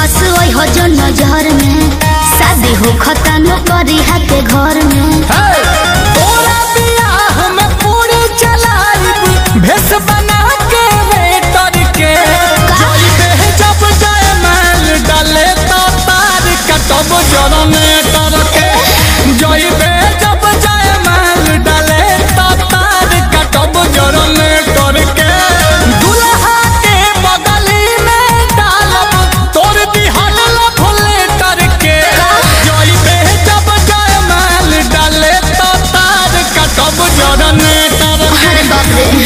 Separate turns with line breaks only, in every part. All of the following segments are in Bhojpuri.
पास वही हो जो नजर में शादी हो खतन करी है के घर में
तोरा बियाह में पूरी चलाई भेस बना के वेटर के जब जाए मैल डाले तो तार कटब जनरेटर के जइबे जब जाए मैल डाले तो तार कटब जनरेटर के दुल्हा के बगली में डालब तोर दिहल भोले करके जइबे जब जाए मैल डाले तो तार कटब जनरेटर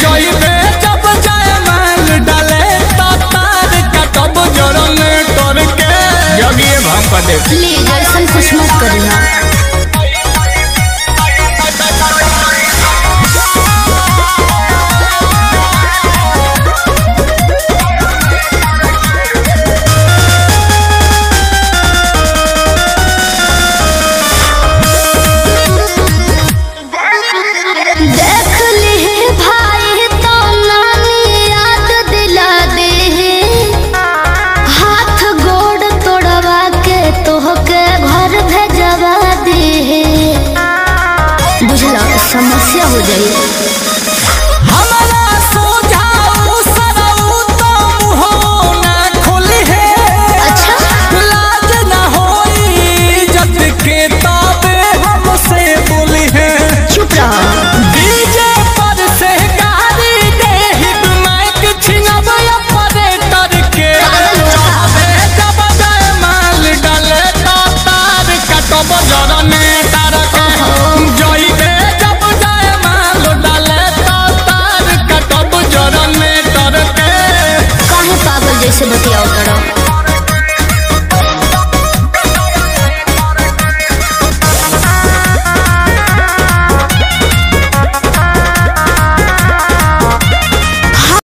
जइबे जब जाए मैल डाले तो तार कटब जनरेटर के जगिए भापा दे
प्लीज ऐसा कुछ मत करना। समस्या हो जाए।